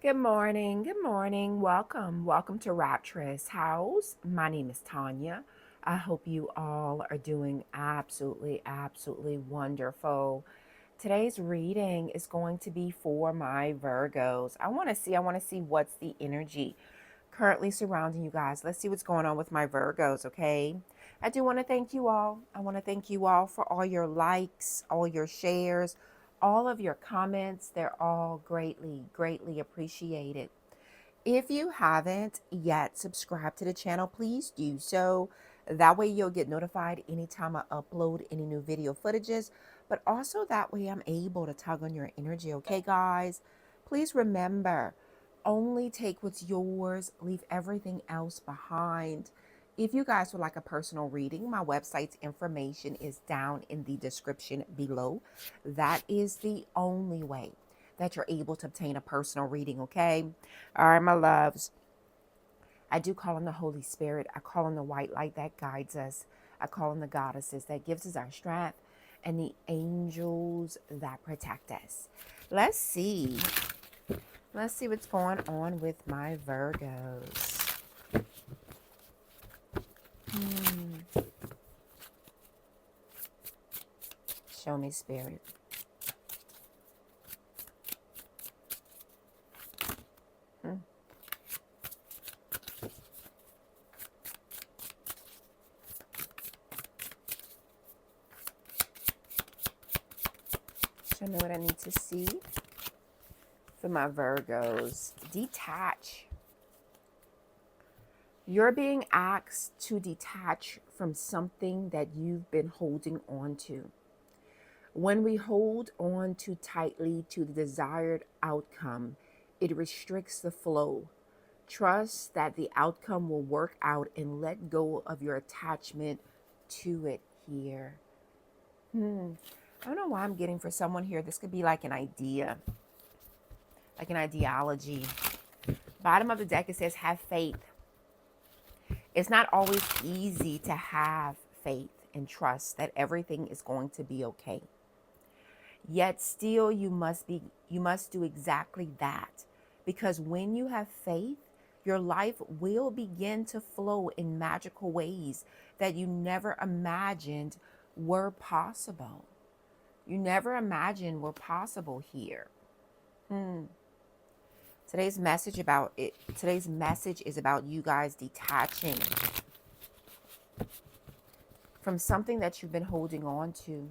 Good morning. Good morning. Welcome to Rapturous House. My name is Tonya. I hope you all are doing absolutely wonderful. Today's reading is going to be for my Virgos. I want to see what's the energy currently surrounding you guys. Let's see what's going on with my Virgos, okay? I do want to thank you all. I want to thank you all for all your likes, all your shares, all of your comments. They're all greatly appreciated. If you haven't yet subscribed to the channel, please do so. That way you'll get notified anytime I upload any new video footages, but also that way I'm able to tug on your energy, okay, guys? Please remember, only take what's yours, leave everything else behind. If you guys would like a personal reading, my website's information is down in the description below. That is the only way that you're able to obtain a personal reading, okay? All right, my loves. I do call on the Holy Spirit. I call on the white light that guides us. I call on the goddesses that gives us our strength and the angels that protect us. Let's see. Let's see what's going on with my Virgos. Show me, Spirit. Show me what I need to see for my Virgos. Detach. You're being asked to detach from something that you've been holding on to. When we hold on too tightly to the desired outcome, it restricts the flow. Trust that the outcome will work out and let go of your attachment to it here. I don't know why I'm getting for someone here. This could be like an idea, like an ideology. Bottom of the deck, it says, have faith. It's not always easy to have faith and trust that everything is going to be okay. Yet still you must do exactly that, because when you have faith, your life will begin to flow in magical ways that you never imagined were possible. You never imagined were possible here. Today's message is about you guys detaching from something that you've been holding on to.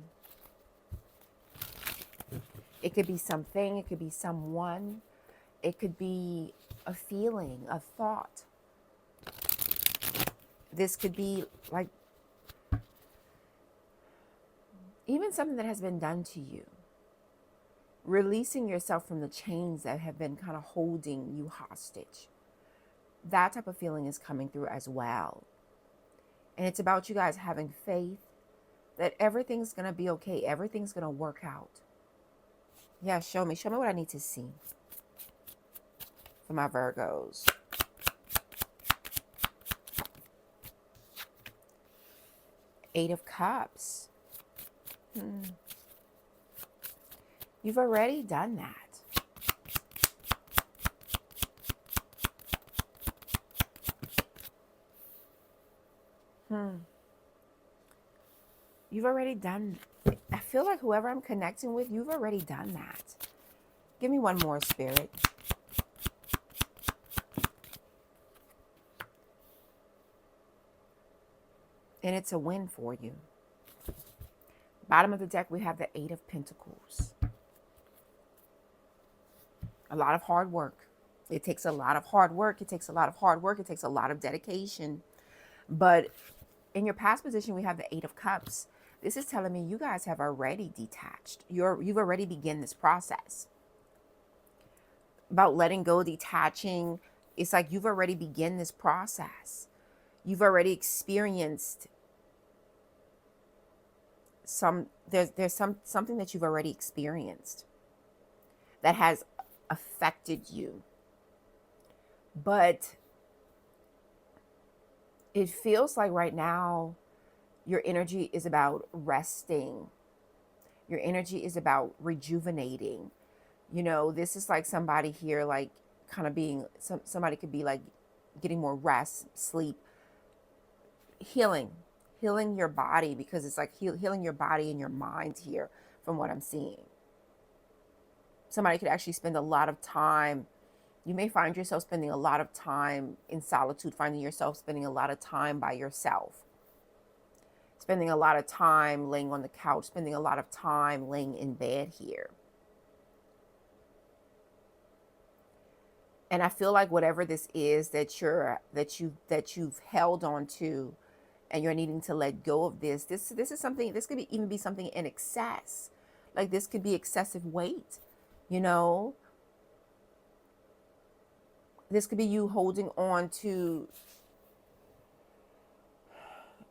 It could be something, it could be someone, it could be a feeling, a thought. This could be like even something that has been done to you. Releasing yourself from the chains that have been kind of holding you hostage. That type of feeling is coming through as well. And it's about you guys having faith that everything's going to be okay. Everything's going to work out. Yeah, show me what I need to see for my Virgos. Eight of Cups. You've already done that. You've already done. I feel like whoever I'm connecting with, you've already done that. Give me one more, Spirit. And it's a win for you. Bottom of the deck, we have the Eight of Pentacles. A lot of hard work. It takes a lot of hard work. It takes a lot of hard work. It takes a lot of dedication. But in your past position, we have the Eight of Cups. This is telling me you guys have already detached. You've already begun this process. About letting go, detaching. It's like you've already begun this process. You've already experienced there's something that you've already experienced that has affected you. But it feels like right now your energy is about resting. Your energy is about rejuvenating. You know, this is like somebody here like kind of being, somebody could be like getting more rest, sleep, healing your body, because it's like healing your body and your mind here from what I'm seeing. Somebody could actually spend a lot of time. You may find yourself spending a lot of time in solitude, finding yourself spending a lot of time by yourself, spending a lot of time laying on the couch, spending a lot of time laying in bed here. And I feel like whatever this is that you've held on to, and you're needing to let go of this is something, this could even be something in excess. Like this could be excessive weight, you know? This could be you holding on to,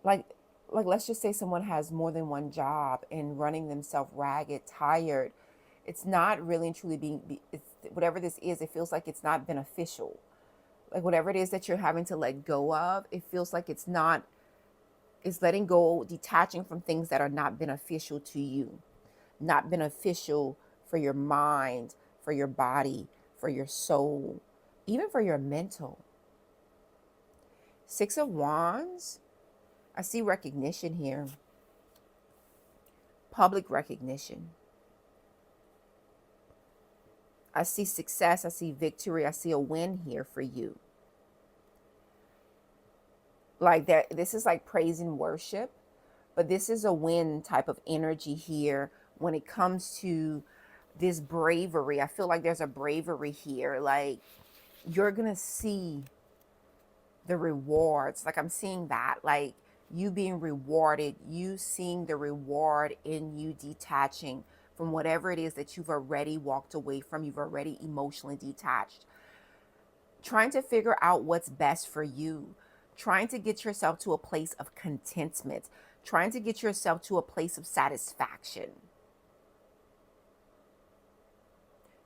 like let's just say someone has more than one job and running themselves ragged, tired. It's not really and truly it's, whatever this is, it feels like it's not beneficial. Like whatever it is that you're having to let go of, it feels like it's letting go, detaching from things that are not beneficial to you, not beneficial for your mind, for your body, for your soul, even for your mental. 6 of Wands, I see recognition here, public recognition. I see success, I see victory, I see a win here for you. Like that, this is like praise and worship, but this is a win type of energy here when it comes to this bravery. I feel like there's a bravery here. Like you're going to see the rewards. Like I'm seeing that, like you being rewarded, you seeing the reward in you detaching from whatever it is that you've already walked away from. You've already emotionally detached, trying to figure out what's best for you, trying to get yourself to a place of contentment, trying to get yourself to a place of satisfaction.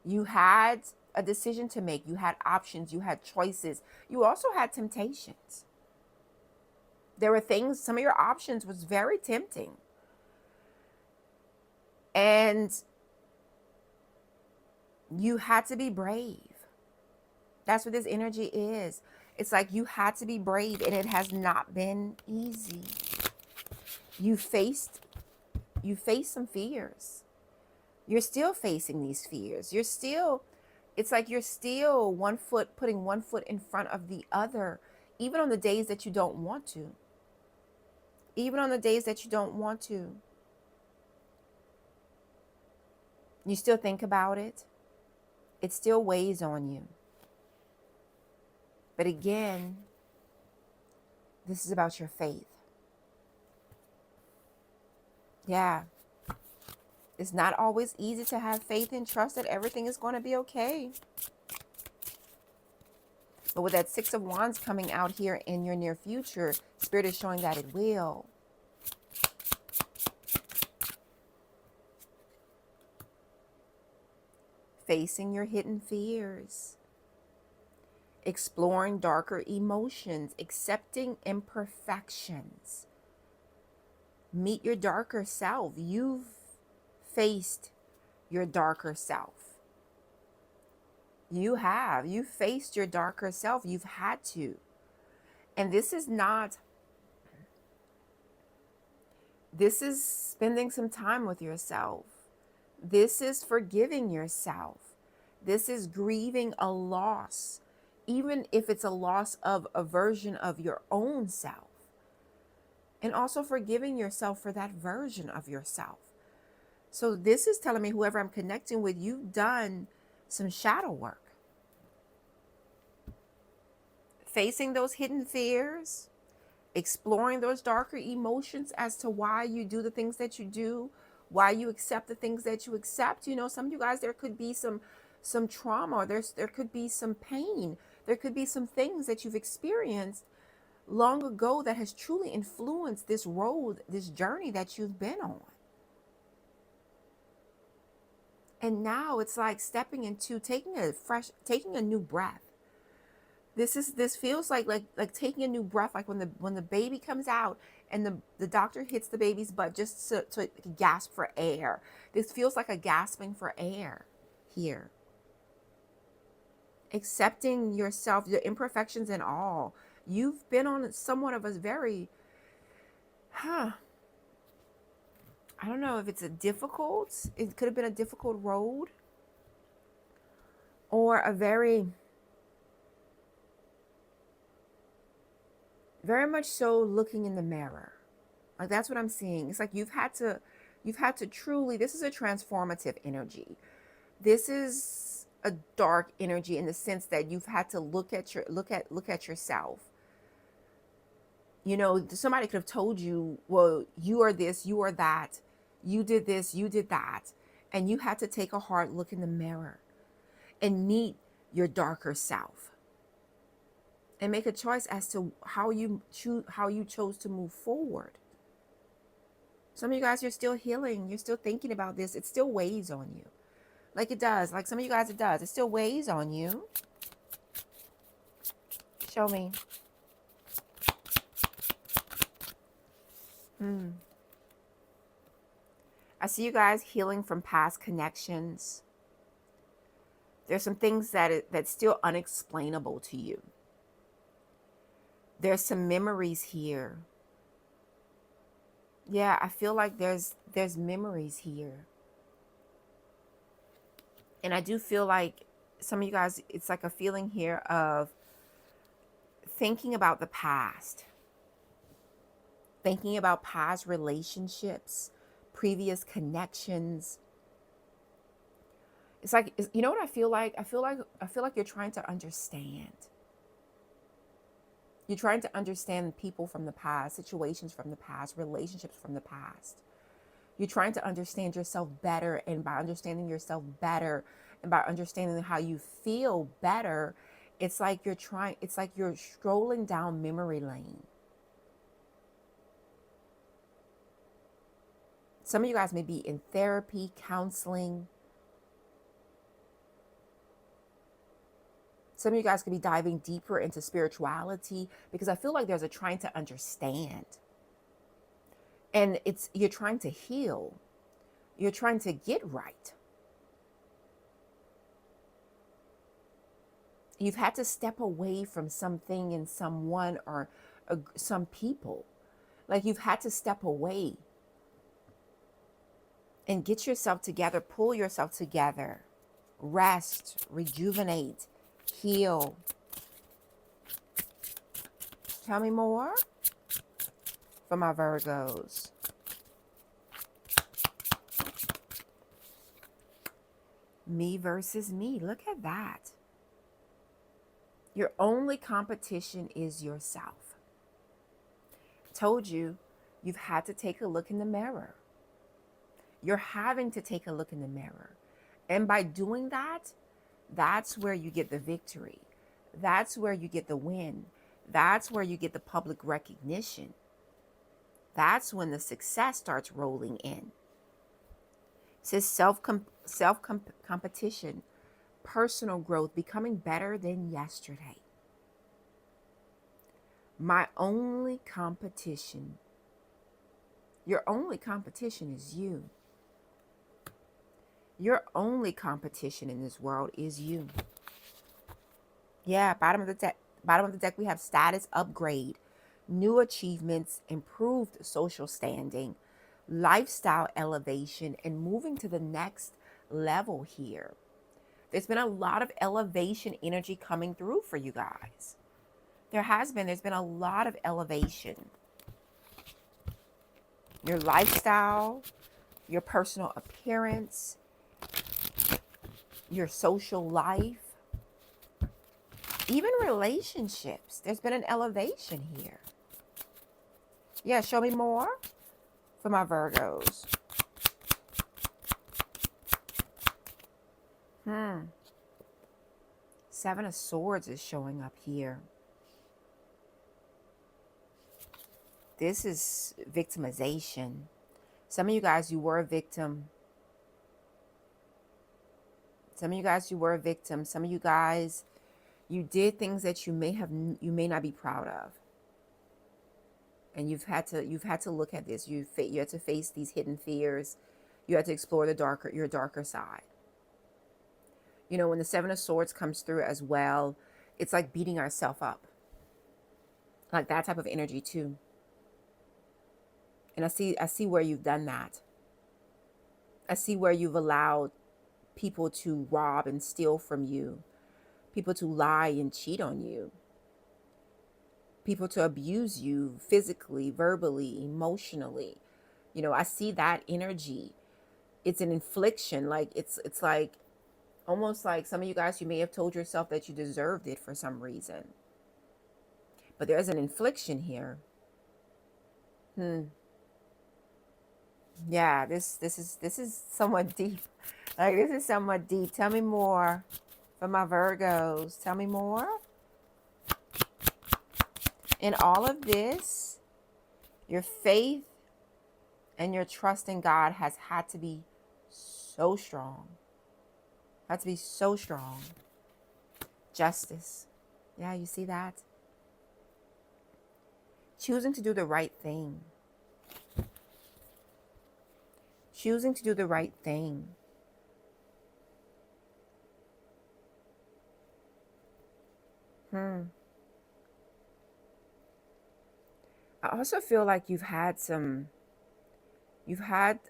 You had a decision to make. You had options. You had choices. You also had temptations. There were things, some of your options was very tempting. And you had to be brave. That's what this energy is. It's like you had to be brave, and it has not been easy. You faced some fears. You're still facing these fears. It's like you're still putting one foot in front of the other, even on the days that you don't want to. Even on the days that you don't want to. You still think about it. It still weighs on you. But again, this is about your faith. Yeah. It's not always easy to have faith and trust that everything is going to be okay. But with that 6 of Wands coming out here in your near future, Spirit is showing that it will. Facing your hidden fears. Exploring darker emotions. Accepting imperfections. Meet your darker self. You've faced your darker self. You have. You faced your darker self. You've had to. And this is spending some time with yourself. This is forgiving yourself. This is grieving a loss, even if it's a loss of a version of your own self. And also forgiving yourself for that version of yourself. So this is telling me, whoever I'm connecting with, you've done some shadow work. Facing those hidden fears, exploring those darker emotions as to why you do the things that you do, why you accept the things that you accept. You know, some of you guys, there could be some trauma, or there could be some pain. There could be some things that you've experienced long ago that has truly influenced this road, this journey that you've been on. And now it's like stepping into taking a new breath. This feels like taking a new breath, like when the baby comes out and the doctor hits the baby's butt just to gasp for air. This feels like a gasping for air here. accepting yourself, your imperfections and all. You've been on somewhat of a very, I don't know if it's it could have been a difficult road, or a very, very much so looking in the mirror. Like, that's what I'm seeing. It's like you've had to truly, this is a transformative energy. This is a dark energy in the sense that you've had to look at yourself. You know, somebody could have told you, well, you are this, you are that, you did this, you did that. And you had to take a hard look in the mirror and meet your darker self and make a choice as to how you chose to move forward. Some of you guys, you're still healing. You're still thinking about this. It still weighs on you. Like it does. Like some of you guys, it does. It still weighs on you. Show me. I see you guys healing from past connections. There's some things that's still unexplainable to you. There's some memories here. Yeah, I feel like there's memories here. And I do feel like some of you guys, it's like a feeling here of thinking about the past. Thinking about past relationships, previous connections. It's like, you know what I feel like? I feel like you're trying to understand. You're trying to understand people from the past, situations from the past, relationships from the past. You're trying to understand yourself better, and by understanding yourself better and by understanding how you feel better, it's like you're strolling down memory lane. Some of you guys may be in therapy, counseling. Some of you guys could be diving deeper into spirituality, because I feel like there's a trying to understand. And you're trying to heal. You're trying to get right. You've had to step away from something and someone, or some people. Like, you've had to step away and get yourself together, pull yourself together, rest, rejuvenate, heal. Tell me more for my Virgos. Me versus me. Look at that. Your only competition is yourself. Told you, you've had to take a look in the mirror. You're having to take a look in the mirror. And by doing that, that's where you get the victory. That's where you get the win. That's where you get the public recognition. That's when the success starts rolling in. It says self-competition, personal growth, becoming better than yesterday. My only competition, your only competition is you. Your only competition in this world is you. Yeah, bottom of the deck, we have status upgrade, new achievements, improved social standing, lifestyle elevation, and moving to the next level here. There's been a lot of elevation energy coming through for you guys. There's been a lot of elevation. Your lifestyle, your personal appearance, your social life, even relationships. There's been an elevation here. Yeah, show me more for my Virgos. Seven of Swords is showing up here. This is victimization. Some of you guys, you were a victim. Some of you guys, you were a victim. Some of you guys, you did things that you may not be proud of. And you've had to look at this. You had to face these hidden fears. You had to explore your darker side. You know, when the Seven of Swords comes through as well, it's like beating ourselves up. Like that type of energy too. And I see where you've done that. I see where you've allowed people to rob and steal from you, people to lie and cheat on you, people to abuse you physically, verbally, emotionally. You know, I see that energy. It's an infliction. Like it's like almost like some of you guys, you may have told yourself that you deserved it for some reason. But there's an infliction here. Yeah, this is somewhat deep. Like this is somewhat deep. Tell me more for my Virgos. Tell me more. In all of this, your faith and your trust in God has had to be so strong. Had to be so strong. Justice. Yeah, you see that? Choosing to do the right thing. Choosing to do the right thing. I also feel like you've had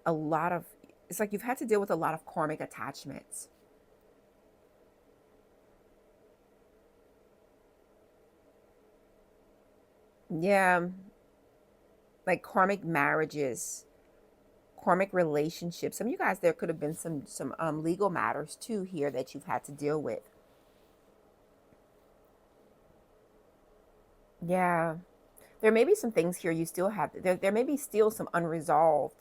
a lot of, it's like you've had to deal with a lot of karmic attachments. Yeah, like karmic marriages, karmic relationships. Some of you guys, there could have been some legal matters too here that you've had to deal with. Yeah, there may be some things here you still have. There may be still some unresolved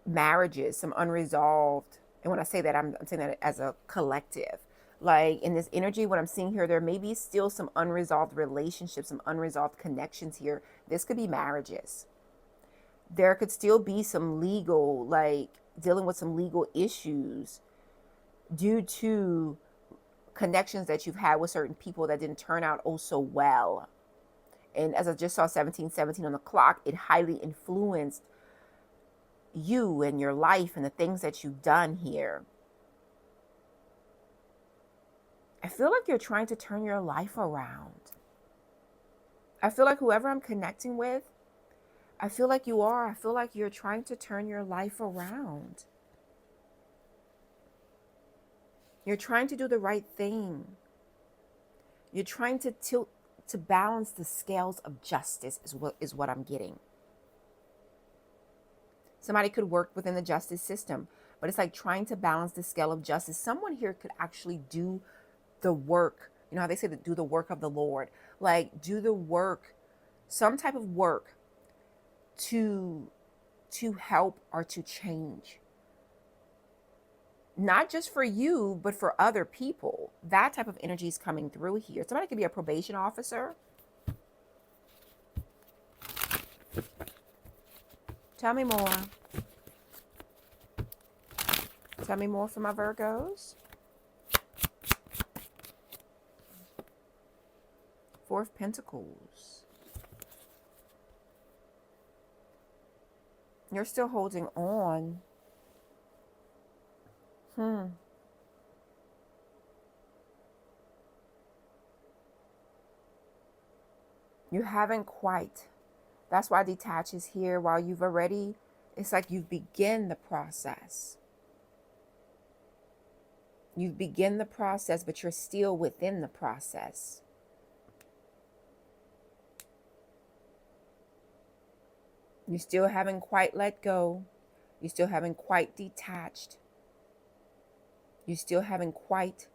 marriages, some unresolved. And when I say that, I'm saying that as a collective. Like in this energy, what I'm seeing here, there may be still some unresolved relationships, some unresolved connections here. This could be marriages. There could still be some legal, like dealing with some legal issues due to connections that you've had with certain people that didn't turn out oh so well. And as I just saw 1717 on the clock, it highly influenced you and your life and the things that you've done here. I feel like you're trying to turn your life around. I feel like whoever I'm connecting with, I feel like you are. I feel like you're trying to turn your life around. You're trying to do the right thing. You're trying to tilt, to balance the scales of justice is what I'm getting. Somebody could work within the justice system, but it's like trying to balance the scale of justice. Someone here could actually do the work. You know how they say to do the work of the Lord? Like do the work, some type of work to help or to change. Not just for you, but for other people. That type of energy is coming through here. Somebody could be a probation officer. Tell me more. Tell me more for my Virgos. Four of Pentacles. You're still holding on. You haven't quite. That's why detach is here. While you've already, it's like you've begun the process. You've begun the process, but you're still within the process. You still haven't quite let go. You still haven't quite detached. You still haven't quite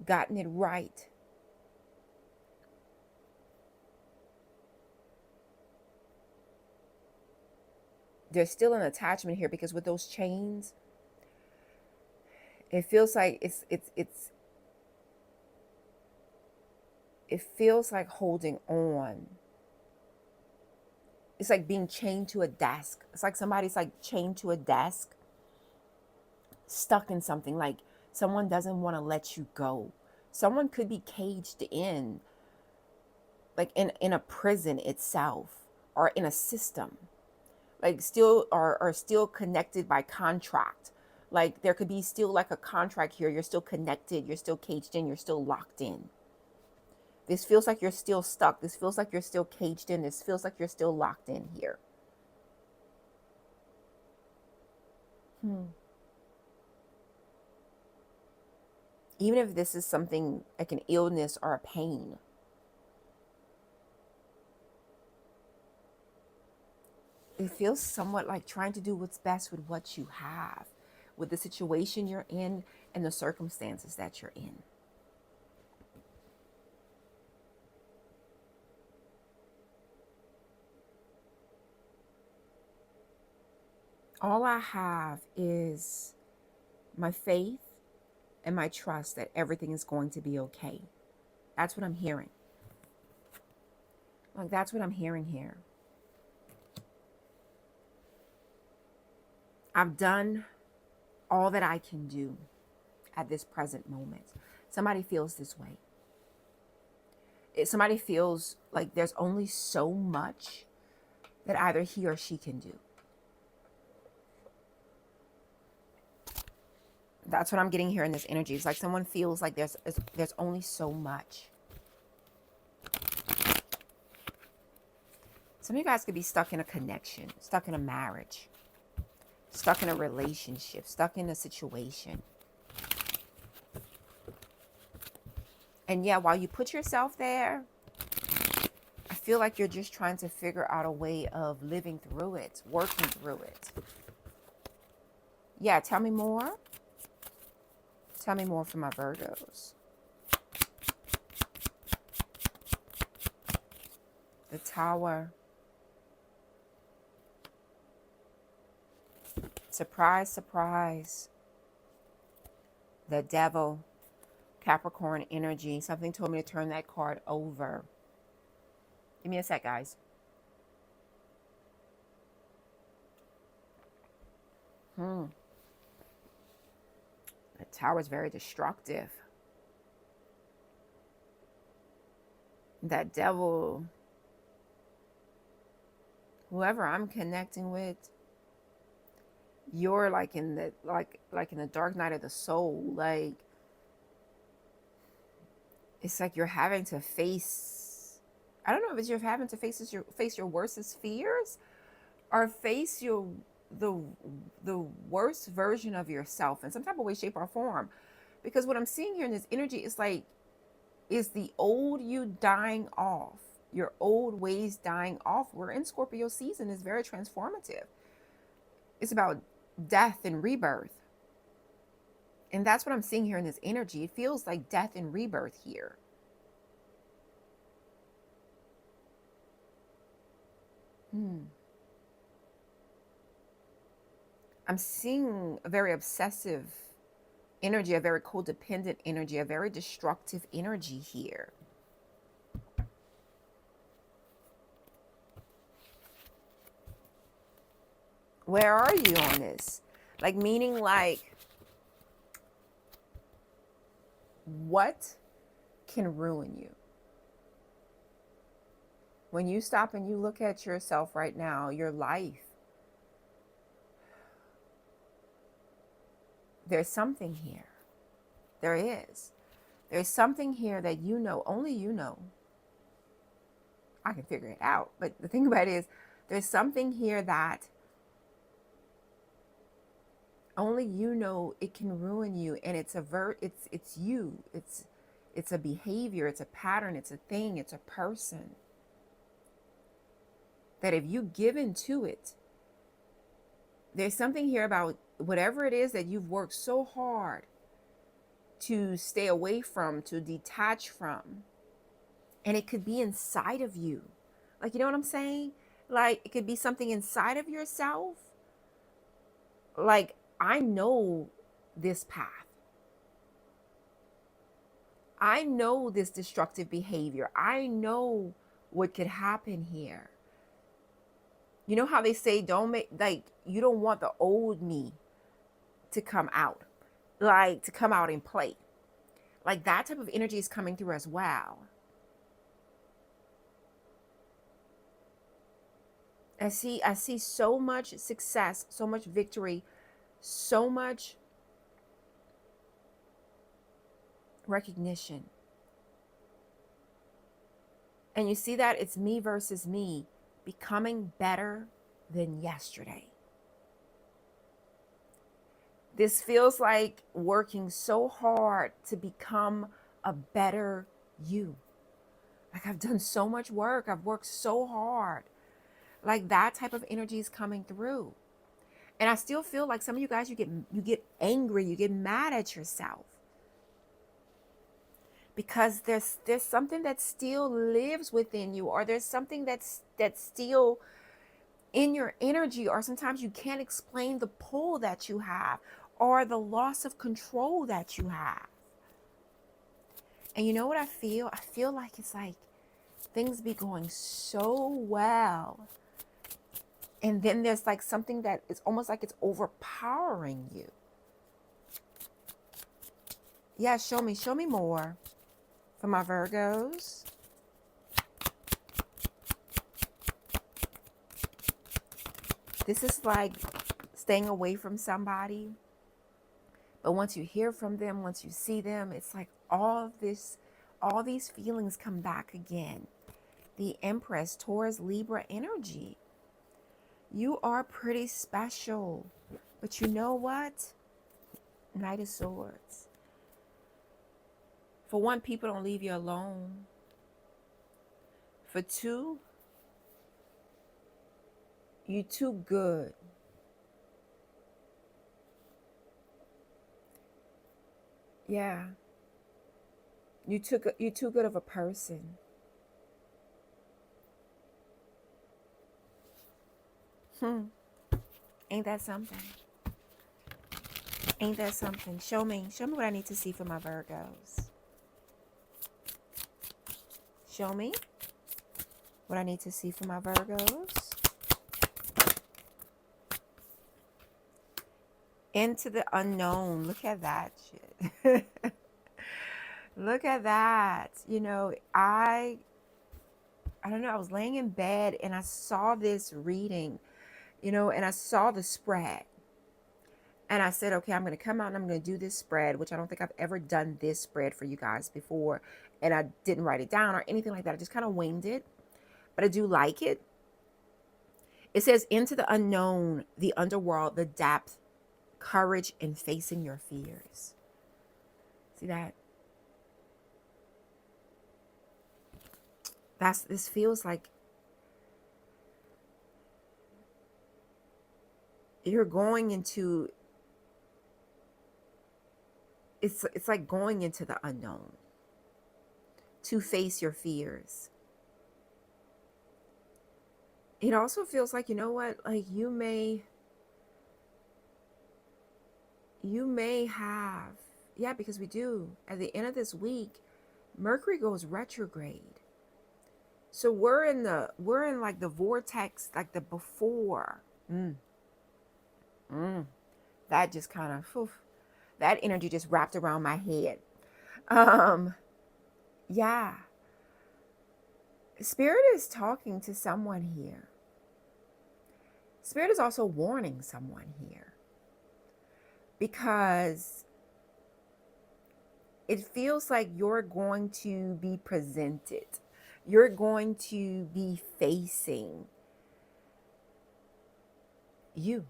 gotten it right. There's still an attachment here because with those chains, it feels like it feels like holding on. It's like being chained to a desk. It's like somebody's like chained to a desk, stuck in something, like someone doesn't want to let you go. Someone could be caged in, like in a prison itself or in a system, like still are still connected by contract, Like there could be still like a contract here. You're still connected. You're still caged in. You're still locked in. This feels like you're still stuck. This feels like you're still caged in. This feels like you're still locked in here. Even if this is something like an illness or a pain. It feels somewhat like trying to do what's best with what you have, with the situation you're in and the circumstances that you're in. All I have is my faith and my trust that everything is going to be okay. That's what I'm hearing. Like, that's what I'm hearing here. I've done all that I can do at this present moment. Somebody feels this way. Somebody feels like there's only so much that either he or she can do. That's what I'm getting here in this energy. It's like someone feels like there's only so much. Some of you guys could be stuck in a connection, stuck in a marriage, stuck in a relationship, stuck in a situation. And yeah, while you put yourself there, I feel like you're just trying to figure out a way of living through it, working through it. Yeah, tell me more. Tell me more from my Virgos. The Tower. Surprise, surprise. The Devil. Capricorn energy. Something told me to turn that card over. Give me a sec, guys. The Tower is very destructive. That Devil, whoever I'm connecting with, you're like in the like in the dark night of the soul. Like, it's like you're having to face, I don't know if it's you're having to face your worstest fears, or face the worst version of yourself in some type of way, shape, or form. Because what I'm seeing here in this energy is like, is the old you dying off, your old ways dying off. We're in Scorpio season. Is very transformative. It's about death and rebirth. And that's what I'm seeing here in this energy. It feels like death and rebirth here. I'm seeing a very obsessive energy, a very codependent energy, a very destructive energy here. Where are you on this? Like, meaning like, what can ruin you? When you stop and you look at yourself right now, your life, there's something here. There is. There's something here that you know, only you know. I can figure it out. But the thing about it is, there's something here that only you know it can ruin you. And it's it's you. It's a behavior, it's a pattern, it's a thing, it's a person. That if you give into it, there's something here about whatever it is that you've worked so hard to stay away from, to detach from. And it could be inside of you. Like, you know what I'm saying? Like, it could be something inside of yourself. Like, I know this path. I know this destructive behavior. I know what could happen here. You know how they say, don't make, like, you don't want the old me to come out. Like, to come out and play. Like, that type of energy is coming through as well. I see so much success, so much victory, so much recognition. And you see that it's me versus me, becoming better than yesterday. This feels like working so hard to become a better you. Like I've done so much work. I've worked so hard. Like that type of energy is coming through. And I still feel like some of you guys, you get angry, you get mad at yourself. Because there's something that still lives within you, or there's something that's still in your energy, or sometimes you can't explain the pull that you have or the loss of control that you have. And you know what I feel? I feel like it's like things be going so well, and then there's like something that is almost like it's overpowering you. Yeah, show me more for my Virgos. This is like staying away from somebody. But once you hear from them, once you see them, it's like all these feelings come back again. The Empress, Taurus, Libra energy. You are pretty special. But you know what? Knight of Swords. For one, people don't leave you alone. For two, you're too good. Yeah. You're too good of a person. Ain't that something? Ain't that something? Show me what I need to see for my Virgos. Show me what I need to see for my Virgos. Into the unknown. Look at that shit. Look at that. You know, I don't know. I was laying in bed and I saw this reading, you know, and I saw the spread. And I said, okay, I'm going to come out and I'm going to do this spread, which I don't think I've ever done this spread for you guys before. And I didn't write it down or anything like that. I just kind of winged it. But I do like it. It says, into the unknown, the underworld, the depth, courage, and facing your fears. See that? This feels like you're going into, it's like going into the unknown to face your fears. It also feels like, you know what, like you may have, yeah, because we do, at the end of this week, Mercury goes retrograde. So we're in like the vortex, like the before. That just kind of, that energy just wrapped around my head. Yeah. Spirit is talking to someone here. Spirit is also warning someone here. Because it feels like you're going to be presented. You're going to be facing you.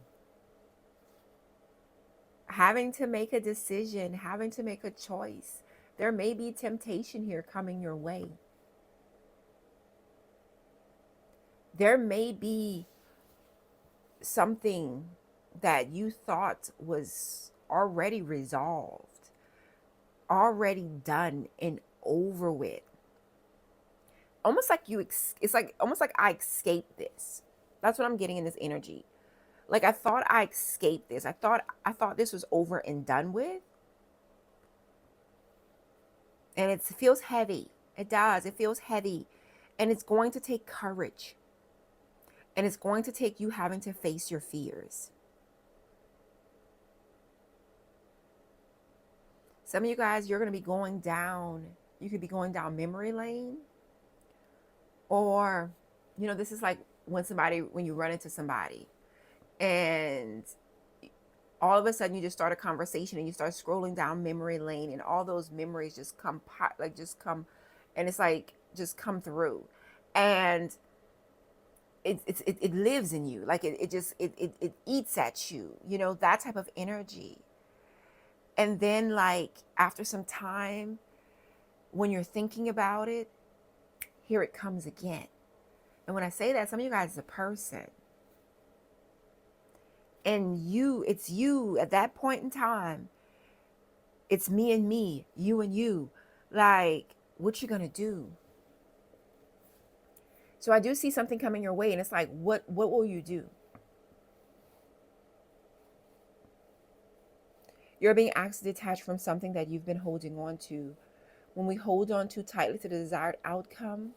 Having to make a decision, having to make a choice. There may be temptation here coming your way. There may be something that you thought was already resolved, already done and over with. Almost like it's like almost like I escaped this. That's what I'm getting in this energy. Like I thought I escaped this. I thought this was over and done with. And it feels heavy. It does. It feels heavy. And it's going to take courage. And it's going to take you having to face your fears. Some of you guys, you're going to be going down. You could be going down memory lane. Or, you know, this is like when you run into somebody and all of a sudden you just start a conversation and you start scrolling down memory lane, and all those memories just come, like just come, and it's like just come through, and it lives in you, like it eats at you, you know, that type of energy. And then like after some time, when you're thinking about it, here it comes again. And when I say that, some of you guys is a person, and it's you at that point in time. It's me and me, you and you. Like, what you gonna do? So I do see something coming your way, and it's like, what will you do? You're being asked to detach from something that you've been holding on to. When we hold on too tightly to the desired outcome,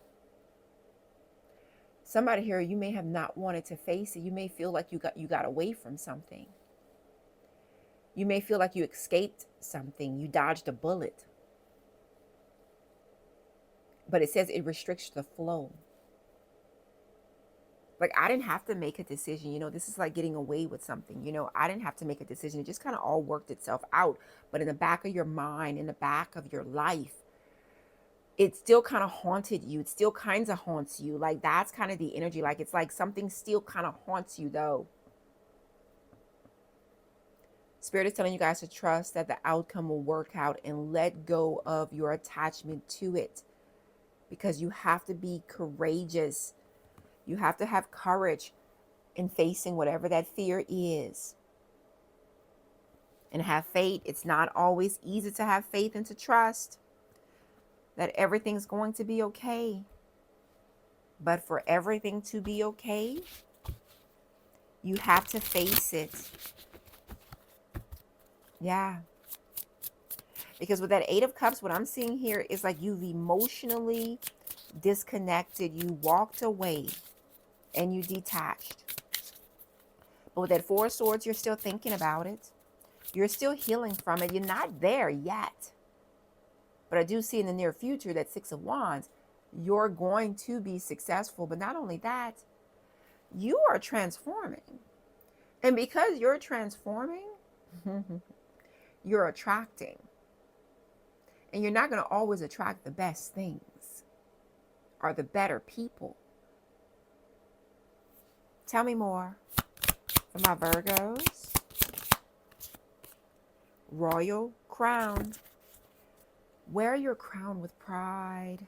somebody here, you may have not wanted to face it. You may feel like you got away from something. You may feel like you escaped something. You dodged a bullet. But it says it restricts the flow. Like, I didn't have to make a decision. You know, this is like getting away with something. You know, I didn't have to make a decision. It just kind of all worked itself out. But in the back of your mind, in the back of your life, it still kind of haunted you. It still kind of haunts you. Like, that's kind of the energy. Like, it's like something still kind of haunts you, though. Spirit is telling you guys to trust that the outcome will work out, and let go of your attachment to it, because you have to be courageous. You have to have courage in facing whatever that fear is, and have faith. It's not always easy to have faith and to trust that everything's going to be okay. But for everything to be okay, you have to face it. Yeah. Because with that 8 of Cups, what I'm seeing here is like you've emotionally disconnected. You walked away and you detached. But with that 4 of Swords, you're still thinking about it. You're still healing from it. You're not there yet. But I do see in the near future that 6 of Wands, you're going to be successful. But not only that, you are transforming. And because you're transforming, you're attracting. And you're not going to always attract the best things or the better people. Tell me more for my Virgos. Royal crown. Wear your crown with pride.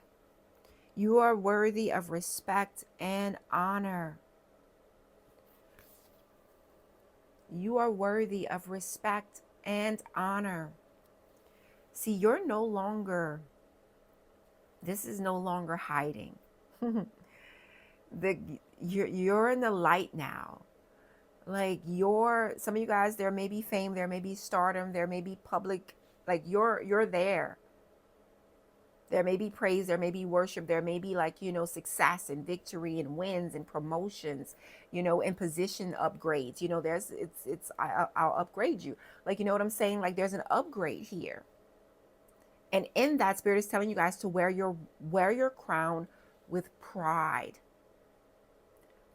You are worthy of respect and honor. You are worthy of respect and honor. See, you're no longer, this is no longer hiding. You're in the light now. Like some of you guys, there may be fame, there may be stardom, there may be public, like you're there. There may be praise, there may be worship, there may be like, you know, success and victory and wins and promotions, you know, and position upgrades. You know, I'll upgrade you. Like, you know what I'm saying? Like there's an upgrade here. And in that, Spirit is telling you guys to wear your crown with pride.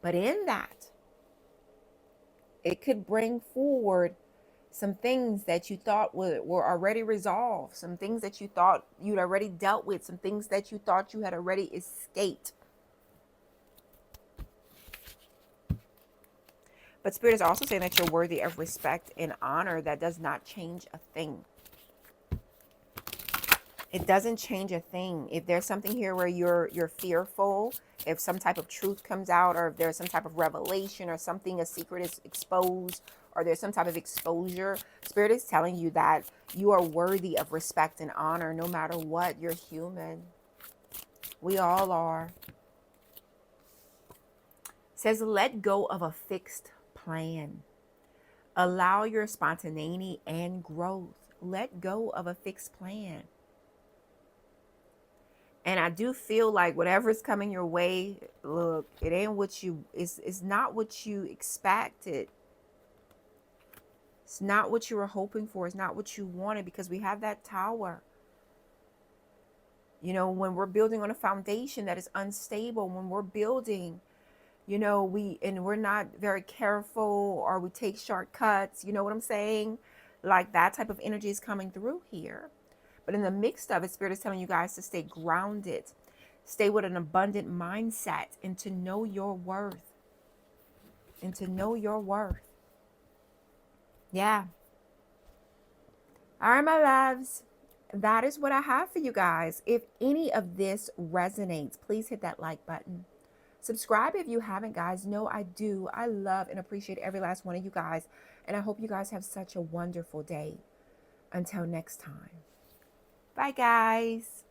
But in that, it could bring forward some things that you thought were already resolved, some things that you thought you'd already dealt with, some things that you thought you had already escaped. But Spirit is also saying that you're worthy of respect and honor. That does not change a thing. It doesn't change a thing. If there's something here where you're fearful, if some type of truth comes out, or if there's some type of revelation or something, a secret is exposed, or there's some type of exposure, Spirit is telling you that you are worthy of respect and honor no matter what. You're human. We all are. It says, let go of a fixed plan. Allow your spontaneity and growth. Let go of a fixed plan. And I do feel like whatever's coming your way, look, it ain't what it's not what you expected. It's not what you were hoping for. It's not what you wanted, because we have that Tower. You know, when we're building on a foundation that is unstable, when we're building, You know, we're not very careful, or we take shortcuts. You know what I'm saying? Like that type of energy is coming through here. But in the mix of it, Spirit is telling you guys to stay grounded, stay with an abundant mindset, and to know your worth. And to know your worth. Yeah. All right, my loves. That is what I have for you guys. If any of this resonates, please hit that like button. Subscribe if you haven't, guys. No, I do. I love and appreciate every last one of you guys. And I hope you guys have such a wonderful day. Until next time. Bye, guys.